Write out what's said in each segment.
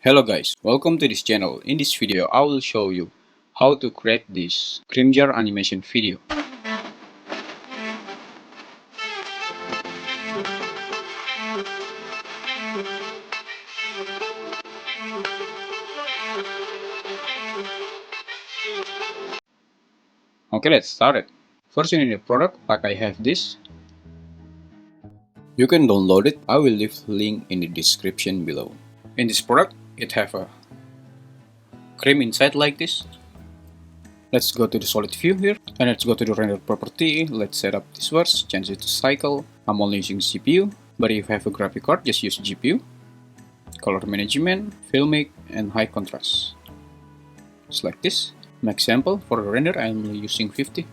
Hello guys, welcome to this channel. In this video, I will show you how to create this cream jar animation video. Okay, let's start it. First you need a product, like I have this. You can download it. I will leave the link in the description below. In this product, it have a cream inside like this. Let's go to the solid view here and let's go to the render property. Let's set up this first, change it to cycle. I'm only using CPU, but if you have a graphic card, just use GPU. Color management, filmic, and high contrast. Just like this. An example for the render, I'm using 50.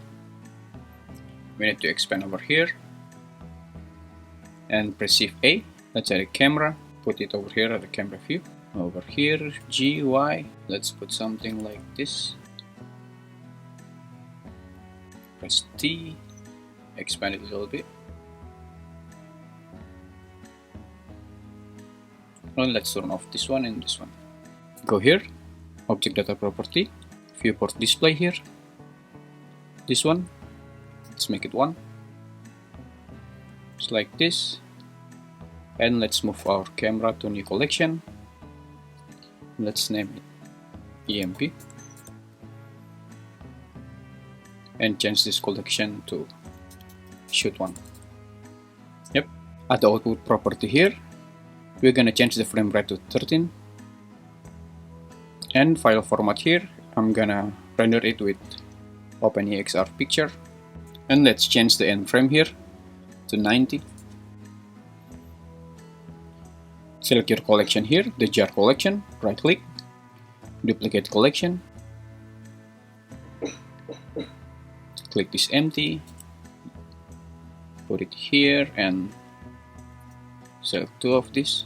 We need to expand over here and press Shift A. Let's add a camera, put it over here at the camera view. Over here, G, Y. Let's put something like this. Press T, expand it a little bit. And let's turn off this one and this one. Go here, object data property, viewport display here. This one, let's make it 1. Just like this. And let's move our camera to new collection. Let's name it EMP. And change this collection to shoot 1. Yep. At the output property here, we're gonna change the frame rate to 13. And file format here, I'm gonna render it with OpenEXR picture. And let's change the end frame here to 90. Select your collection here, the jar collection, right click, duplicate collection. Click this empty, put it here and select 2 of this,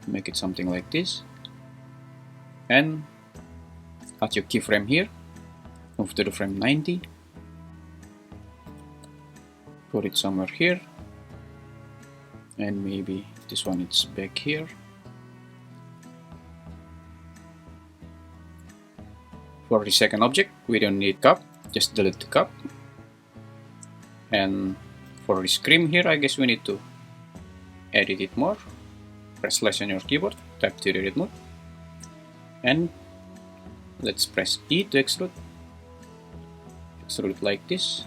make it something like this, and add your keyframe here, move to the frame 90, put it somewhere here, and maybe this one is back here. For the second object, we don't need cup. Just delete the cup. And for this cream here, I guess we need to edit it more. Press slash on your keyboard, type to edit mode. And let's press E to extrude. Extrude it like this.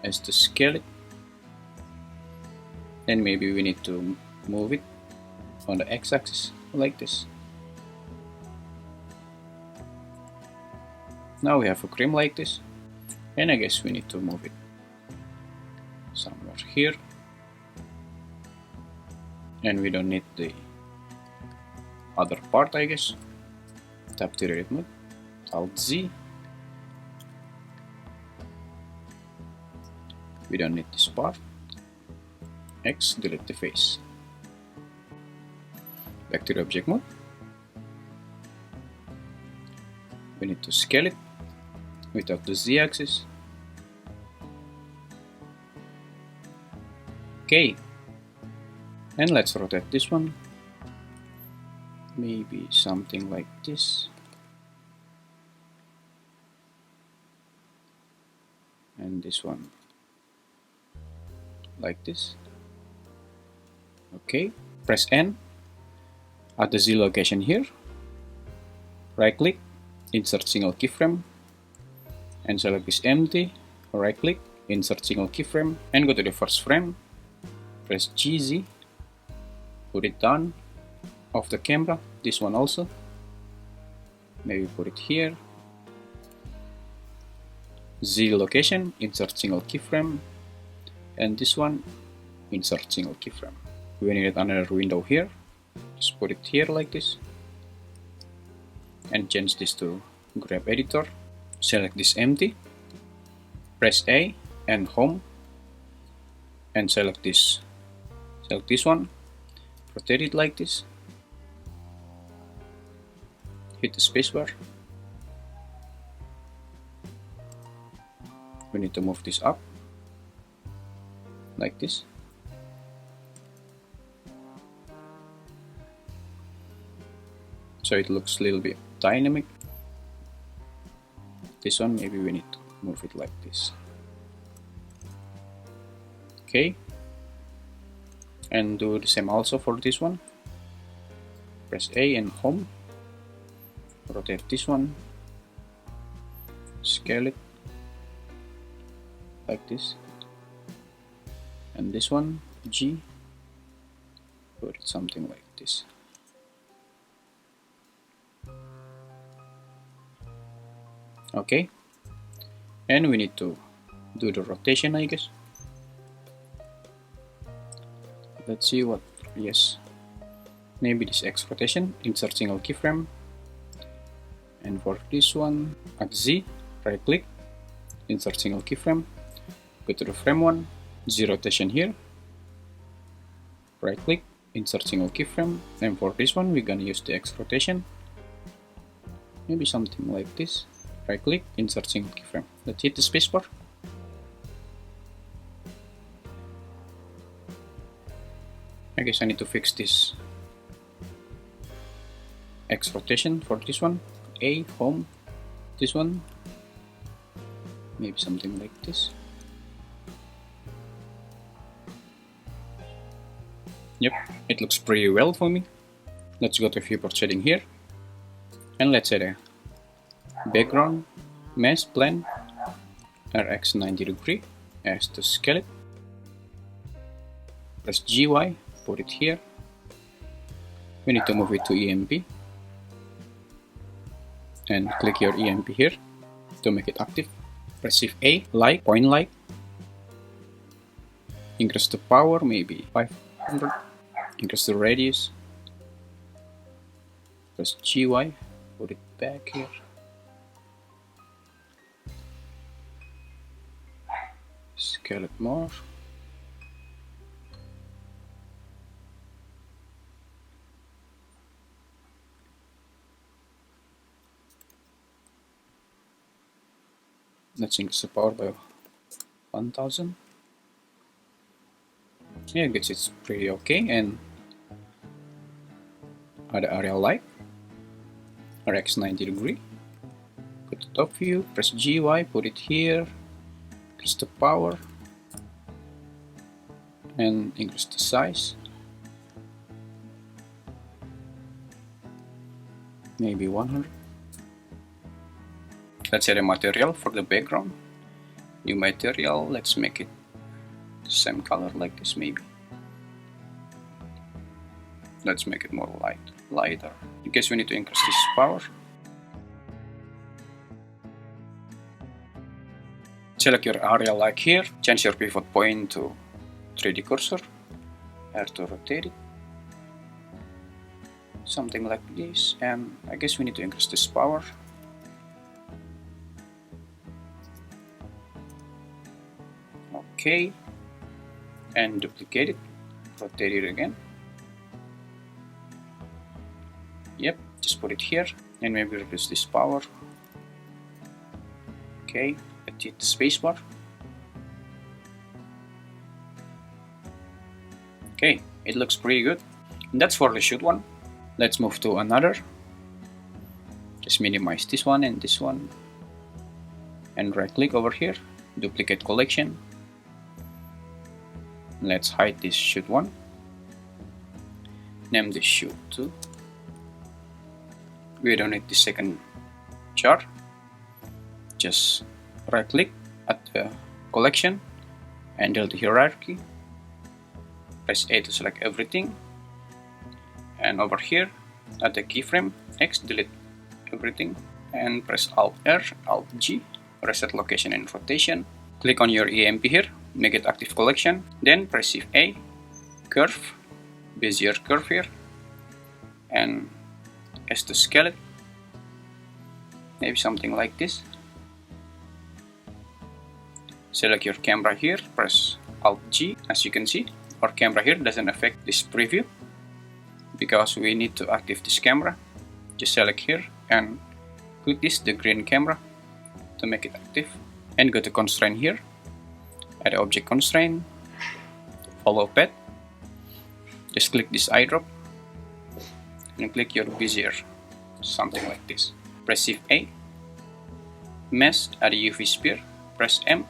As to scale it. And maybe we need to move it on the x-axis like this. Now we have a cream like this. And I guess we need to move it somewhere here. And we don't need the other part, I guess. Tap to edit mode, Alt Z. We don't need this part. X, delete the face. Back to the object mode. We need to scale it without the Z axis. Okay, and let's rotate this one. Maybe something like this. And this one like this. Okay, press N at the Z location here. Right click, insert single keyframe, and select this empty. Right click, insert single keyframe, and go to the first frame. Press GZ, put it down of the camera. This one also. Maybe put it here. Z location, insert single keyframe, and this one, insert single keyframe. We need another window here. Just put it here like this, and change this to grab editor. Select this empty, press A and home, and select this one, rotate it like this, hit the spacebar. We need to move this up like this. so it looks a little bit dynamic. This one, maybe we need to move it like this. Okay, and do the same also for this one. Press A and home. Rotate this one. Scale it like this. And this one, G. Put it something like this. Okay, and we need to do the rotation, I guess. Let's see what, yes, maybe this X rotation, insert single keyframe. And for this one, at Z, right click, insert single keyframe, go to the frame one, Z rotation here, right click, insert single keyframe, and for this one we're gonna use the X rotation, maybe something like this. Right click, insert single keyframe. Let's hit the spacebar. I guess I need to fix this X rotation for this one. A, home, this one, maybe something like this. Yep, it looks pretty well for me. Let's go to viewport setting here, and let's set a background, mesh, blend, RX 90 degree as to scale it. Press GY, put it here. We need to move it to EMP. And click your EMP here to make it active. Press Shift A, light, point light. Increase the power, maybe 500. Increase the radius. Press GY, put it back here. Scale it more. Let's increase the power by 1000. Yeah, I guess it's pretty okay. And add the area light, RX 90 degree. Go to top view, press GY, put it here. Increase the power and increase the size, maybe 100. Let's add a material for the background. New material, let's make it the same color like this maybe. Let's make it more lighter. In case we need to increase this power. Select your area like here, change your pivot point to 3D cursor, R to rotate it, something like this, and I guess we need to increase this power. Okay, and duplicate it, rotate it again. Yep, just put it here, and maybe reduce this power. Okay. Hit the spacebar. Okay, it looks pretty good. And that's for the shoot one. Let's move to another. Just minimize this one and this one. And right click over here, duplicate collection. Let's hide this shoot one. Name this shoot 2. We don't need the second chart. Just right click at the collection and delete the hierarchy. Press A to select everything, and over here at the keyframe X, delete everything, and press Alt R, Alt G, reset location and rotation. Click on your EMP here, make it active collection, then press Shift A, curve, Bezier curve here, and S to scale it, maybe something like this. Select your camera here, press Alt G. As you can see, our camera here doesn't affect this preview because we need to active this camera. Just select here and click this, the green camera, to make it active. And go to constraint here, add object constraint, follow path. Just click this eyedrop and click your Bezier something like this. Press Shift A. Mesh, add a UV sphere, press M.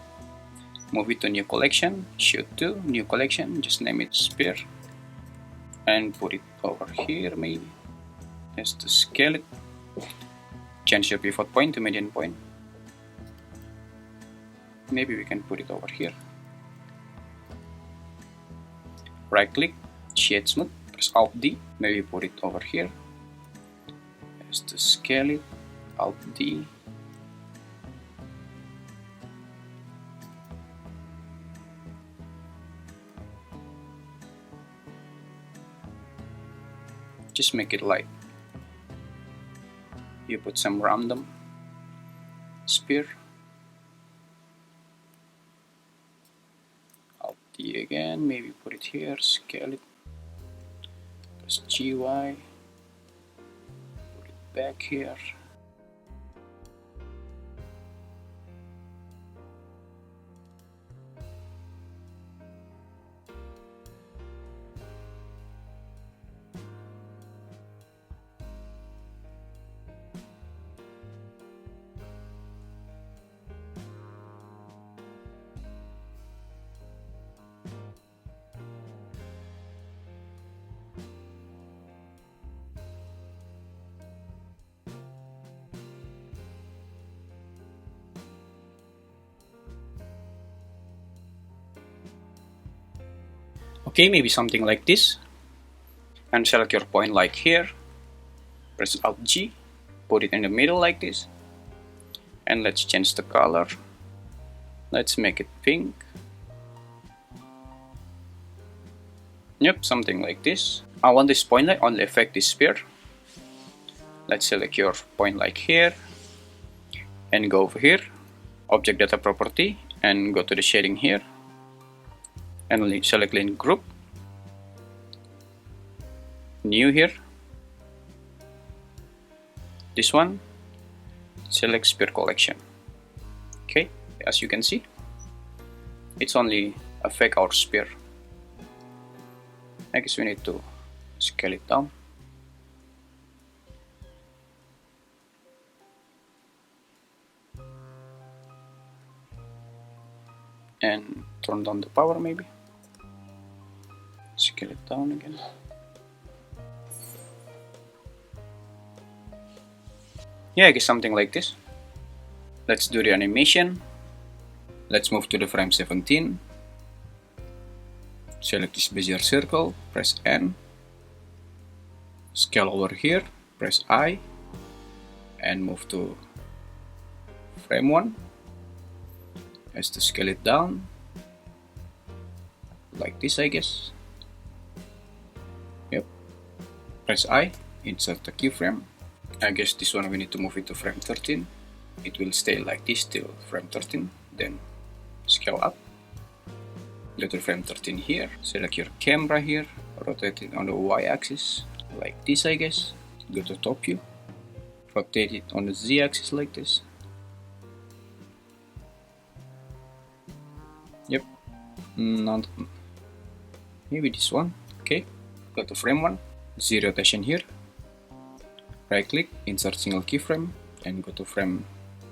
Move it to new collection, shoot to new collection, just name it sphere. And put it over here maybe. Just to scale it. Change your pivot point to median point. Maybe we can put it over here. Right click, shade smooth, press Alt D, maybe put it over here. Just to scale it, Alt D. Just make it light. You put some random sphere. Alt D again, maybe put it here, scale it. Press GY. Put it back here. Okay, maybe something like this. And select your point like here. Press Alt G, put it in the middle like this. And let's change the color. Let's make it pink. Yep, something like this. I want this point light only affect this sphere. Let's select your point like here. And go over here. Object data property. And go to the shading here. And select link group. New here. This one. Select sphere collection. Okay, as you can see, it's only affect our sphere. I guess we need to scale it down. And turn down the power maybe. Scale it down again. Yeah, I guess something like this. Let's do the animation. Let's move to the frame 17. Select this Bezier circle, press N. Scale over here, press I. And move to frame 1. As to scale it down. Like this, I guess. Yep. Press I, insert the keyframe. I guess this one we need to move it to frame 13. It will stay like this till frame 13. Then scale up. Go to frame 13 here. Select your camera here. Rotate it on the Y-axis like this, I guess. Go to top view. Rotate it on the Z-axis like this. Yep. Not maybe this one. Okay. Go to frame 1. Z rotation here. Right click, insert single keyframe, and go to frame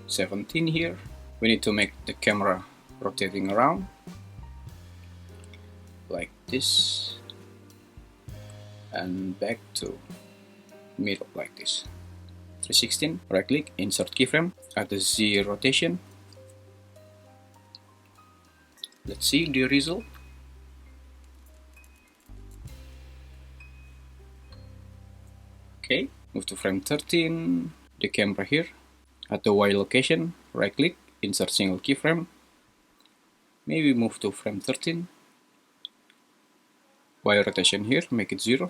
17 here. We need to make the camera rotating around like this and back to middle like this. 316. Right click, insert keyframe, add the Z rotation. Let's see the result. Okay, move to frame 13, the camera here, at the Y location, right click, insert single keyframe, maybe move to frame 13, Y rotation here, make it 0,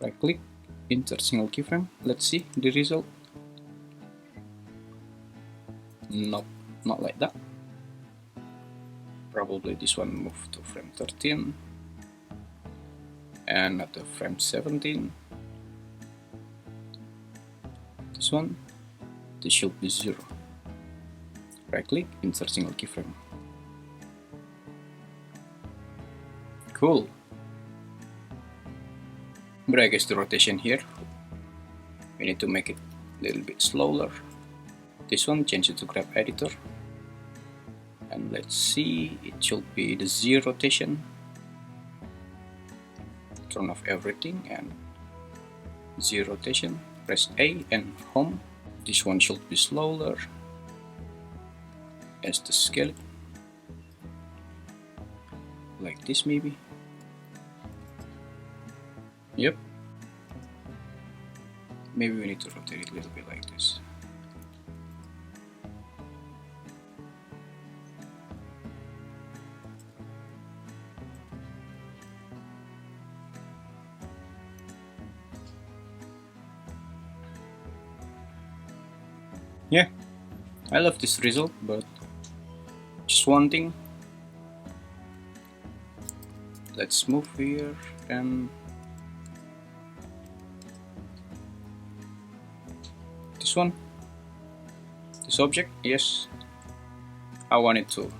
right click, insert single keyframe, let's see the result. Nope, not like that. Probably this one move to frame 13, and at the frame 17, this one, this should be 0. Right click, insert single keyframe. Cool. But I guess the rotation here We need to make it a little bit slower. This one, change it to graph editor, and let's see, it should be the Z rotation. Turn off everything and Z rotation, press A and home. This one should be slower as to scale it like this maybe. Yep, maybe we need to rotate it a little bit like this. Yeah, I love this result, but just one thing. Let's move here and this one, this object, yes, I wanted to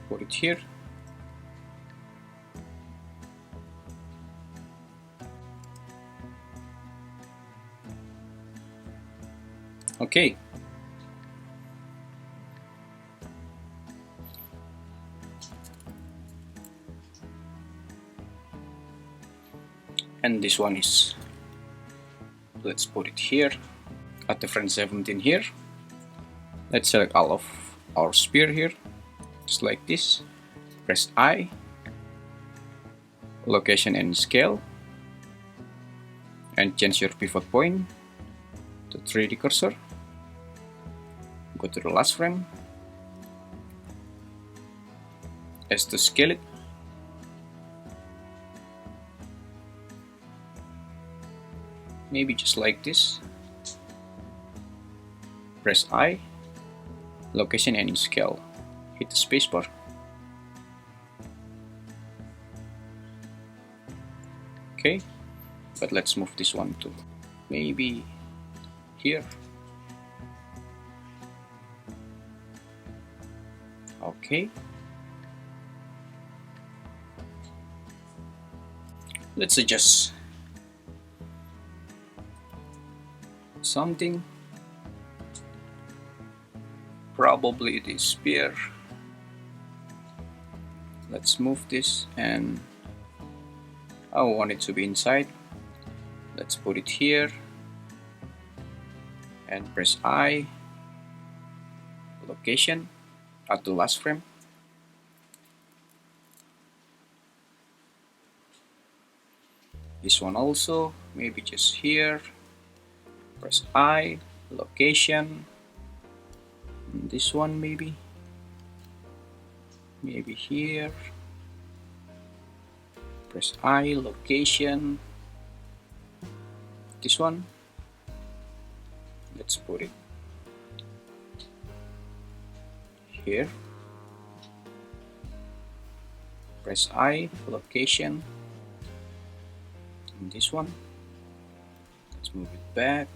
put it here. Okay. And this one is, let's put it here at the frame 17 here. Let's select all of our sphere here, just like this. Press I, location and scale, and change your pivot point to 3D cursor. Go to the last frame, as to scale it. Maybe just like this. Press I, location and scale. Hit the spacebar. Okay, but let's move this one to maybe here. Okay. Let's adjust something. Probably it is sphere. Let's move this, and I want it to be inside. Let's put it here and press I, location at the last frame. This one also, maybe just here. Press I, location. And this one maybe here. Press I, location. This one, let's put it here. Press I, location. And this one, let's move it back.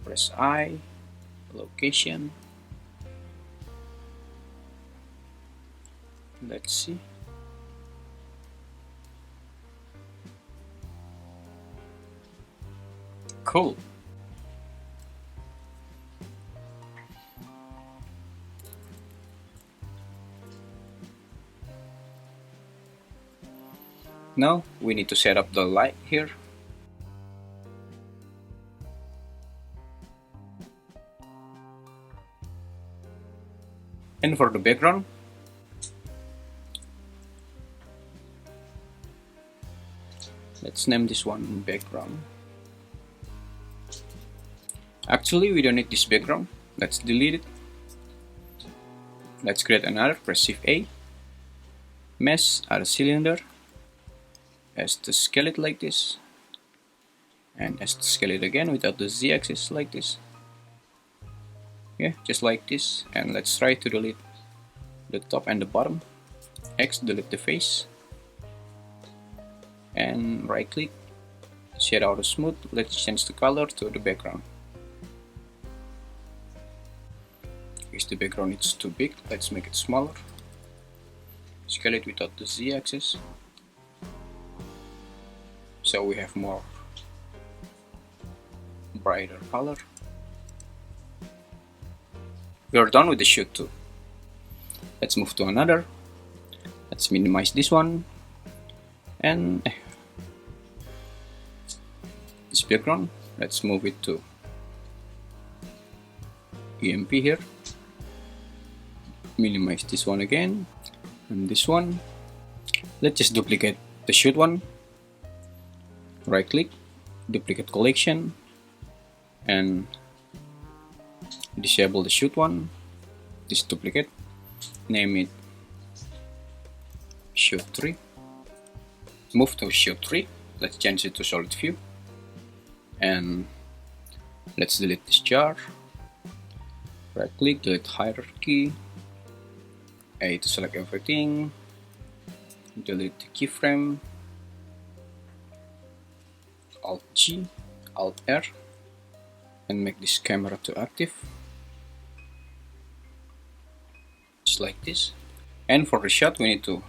Press I, location. Let's see. Cool. Now we need to set up the light here. And for the background, let's name this one background. Actually, we don't need this background. Let's delete it. Let's create another. Press Shift A. Mesh, add a cylinder. As to scale it like this. And as to scale it again without the Z-axis like this. Yeah, just like this. And let's try to delete the top and the bottom. X, delete the face. And right click. Shade out smooth. Let's change the color to the background. If the background is too big, let's make it smaller. scale it without the z-axis, so we have more brighter color. We are done with the shoot too. Let's move to another. Let's minimize this one, and this background, let's move it to EMP here. Minimize this one again, and this one. Let's just duplicate the shoot one. Right click, duplicate collection, and disable the shoot one. This duplicate, name it shoot 3. Move to shoot 3. Let's change it to solid view, and let's delete this jar. Right click, delete hierarchy, A to select everything, delete the keyframe, Alt G, Alt R, and make this camera to active, just like this. And for the shot, we need to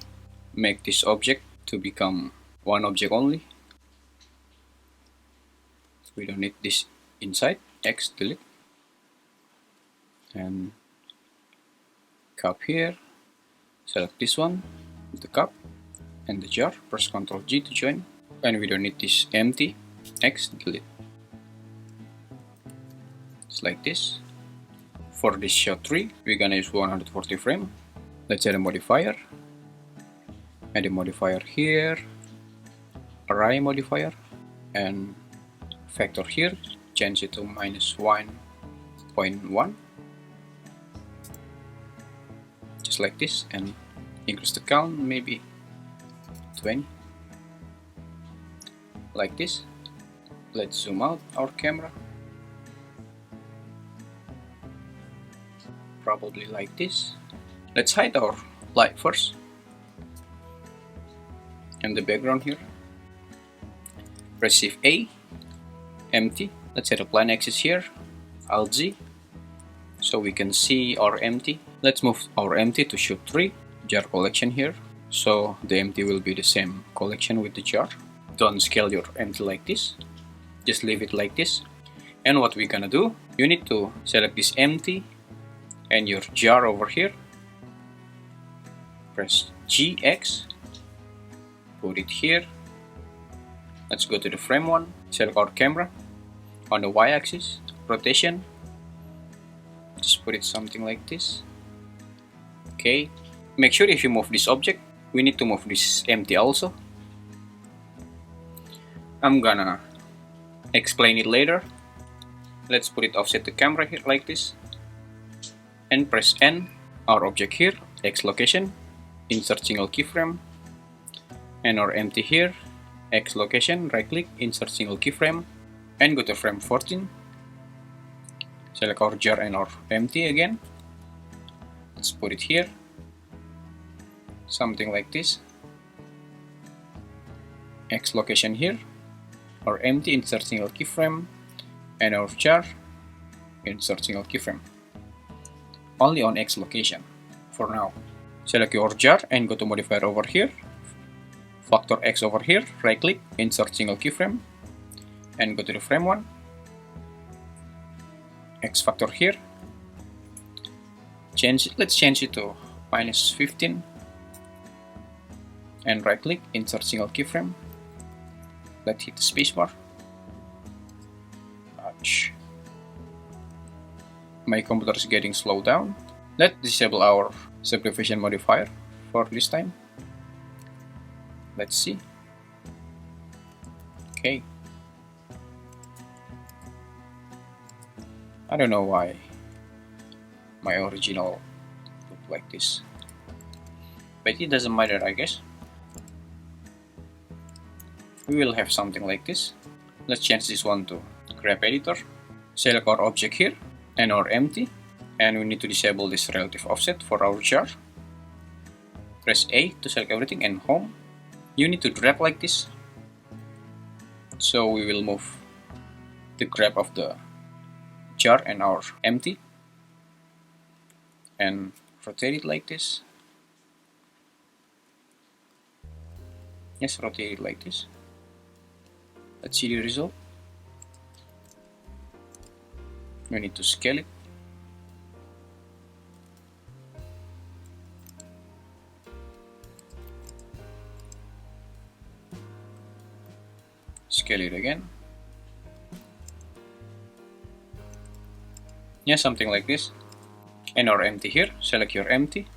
make this object to become one object only. We don't need this inside. X, delete, and cup here. Select this one, the cup and the jar. Press Ctrl G to join. And we don't need this empty. X, delete. Just like this. For this shot 3, we're gonna use 140 frame. Let's add a modifier. Add a modifier here, array modifier, and factor here. Change it to -1.1, just like this, and increase the count maybe 20, like this. Let's zoom out our camera, probably like this. Let's hide our light first and the background here. Press Shift A, empty. Let's set a plan axis here, Alt Z, so we can see our empty. Let's move our empty to shoot 3, jar collection here, so the empty will be the same collection with the jar. Don't scale your empty like this, just leave it like this. And what we're gonna do, you need to select this empty and your jar over here. Press GX, put it here. Let's go to the frame 1, select our camera on the y-axis, rotation, just put it something like this. Okay, make sure if you move this object, we need to move this empty also. I'm gonna explain it later. Let's put it offset the camera here like this, and press N, our object here, X location, insert single keyframe, and our empty here, X location, right click, insert single keyframe, and go to frame 14. Select our jar and our empty again. Let's put it here, something like this. X location here, our empty, insert single keyframe, and our jar, insert single keyframe. Only on X location for now. Select your jar and go to modifier over here, factor X over here, right click, insert single keyframe, and go to the frame 1, X factor here, let's change it to -15, and right click, insert single keyframe, let's hit the spacebar. Ouch. My computer is getting slowed down. Let's disable our subdivision modifier for this time. Let's see. Okay. I don't know why my original looked like this, but it doesn't matter, I guess. We will have something like this. Let's change this one to graph editor. Select our object here and our empty, and we need to disable this relative offset for our jar. Press A to select everything and home. You need to drag like this, so we will move the grab of the jar and our empty and rotate it like this. Just rotate it like this. Let's see the result. We need to scale it. Scale it again. Yeah, something like this. And our empty here, select your empty.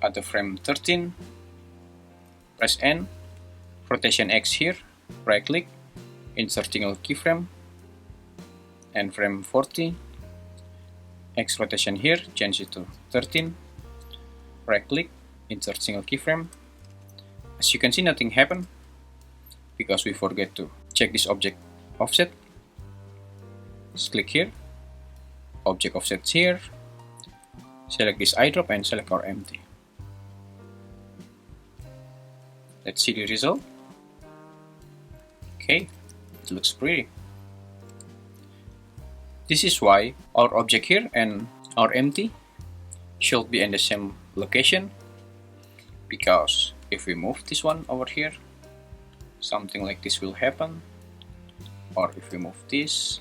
At the frame 13, press N, rotation X here, right click, insert single keyframe, and frame 40, X rotation here, change it to 13, right click, insert single keyframe. As you can see, nothing happened because we forget to check this object offset. Just click here, object offsets here, select this eyedrop and select our empty. Let's see the result. Okay, it looks pretty. This is why our object here and our empty should be in the same location, because if we move this one over here, something like this will happen, or if we move this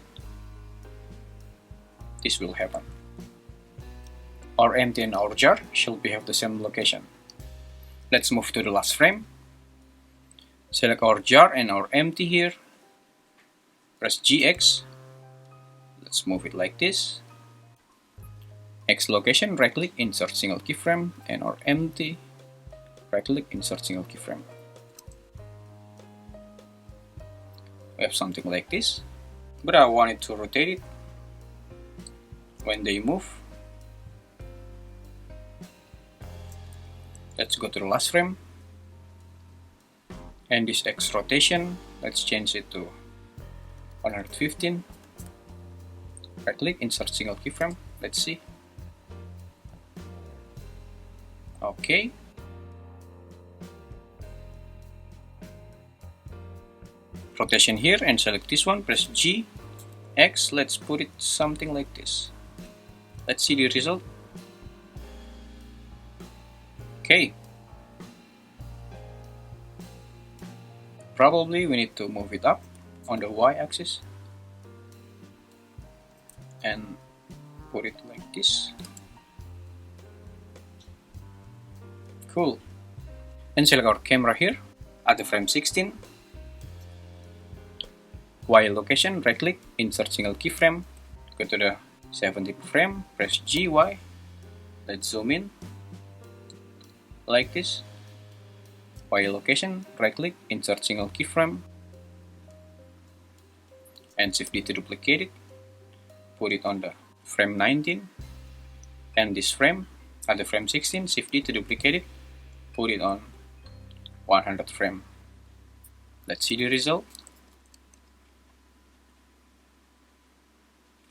will happen. Our empty and our jar should have the same location. Let's move to the last frame. Select our jar and our empty here. Press GX. Let's move it like this. X location, right click, insert single keyframe, and our empty, right click, insert single keyframe. We have something like this, but I wanted to rotate it when they move. Let's go to the last frame, and this X rotation, let's change it to 115. Right click, insert single keyframe. Let's see. Okay. Rotation here and select this one, press G, X, let's put it something like this. Let's see the result. Okay. Probably we need to move it up on the Y axis and put it like this. Cool. And select our camera here at the frame 16. Y location, right click, insert single keyframe, go to the 17th frame, press GY, let's zoom in like this. Y location, right click, insert single keyframe, and Shift D to duplicate it, put it on the frame 19, and this frame at the frame 16, Shift D to duplicate it, put it on 100 frame. Let's see the result.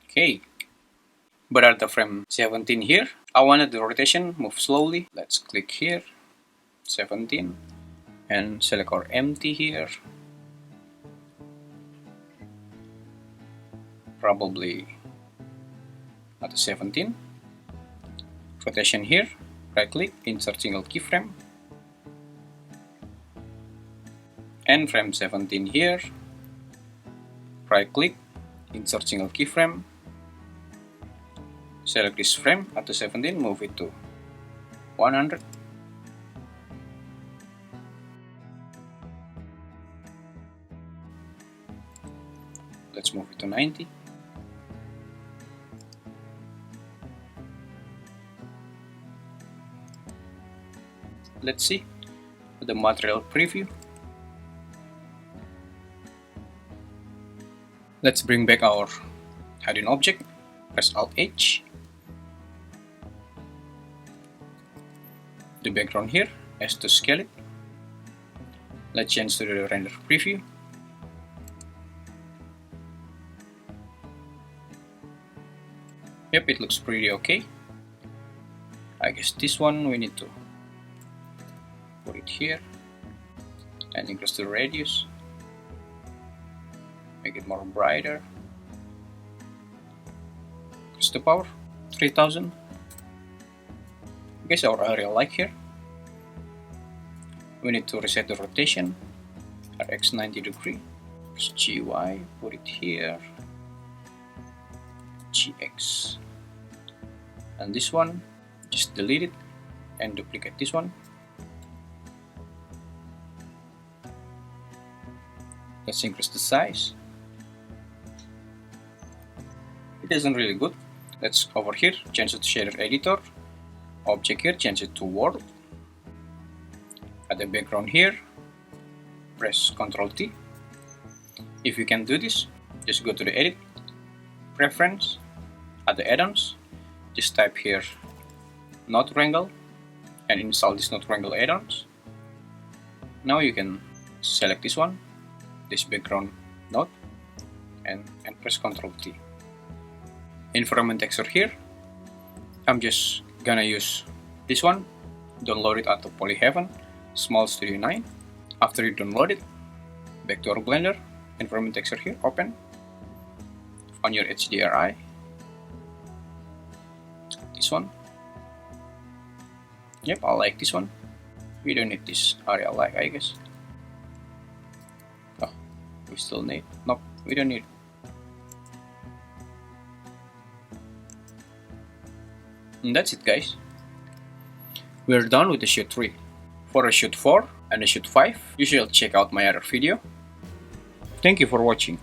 Okay, but at the frame 17 here, I wanted the rotation move slowly. Let's click here, 17, and select our empty here. Probably at the 17. Rotation here, right click, insert single keyframe, and frame 17 here, right click, insert single keyframe, select this frame at the 17, move it to 100. Let's move it to 90. Let's see the material preview. Let's bring back our hidden object. Press Alt H. The background here as to scale it. Let's change to the render preview. Yep, it looks pretty okay. I guess this one we need to put it here and increase the radius, make it more brighter, increase the power 3000. I guess our area like here. We need to reset the rotation, RX 90 degree, GY, put it here, GX, and this one, just delete it and duplicate this one. Let's increase the size. It isn't really good. Let's over here, change it to shader editor, object here, change it to world, add the background here, press Ctrl T. If you can do this, just go to the edit, preference, add the add-ons, just type here Node Wrangle and install this Node Wrangle add-ons. Now you can select this one, this background node, and press Ctrl T. Environment texture here, I'm just gonna use this one, download it out of Polyheaven, Small Studio 9. After you download it, back to our Blender, environment texture here, open, on your HDRI, this one, yep, I like this one, we don't need this area like I guess, oh, we still need, nope, we don't need. And that's it guys, we're done with the shoot 3. For a shoot 4 and a shoot 5, you should check out my other video. Thank you for watching.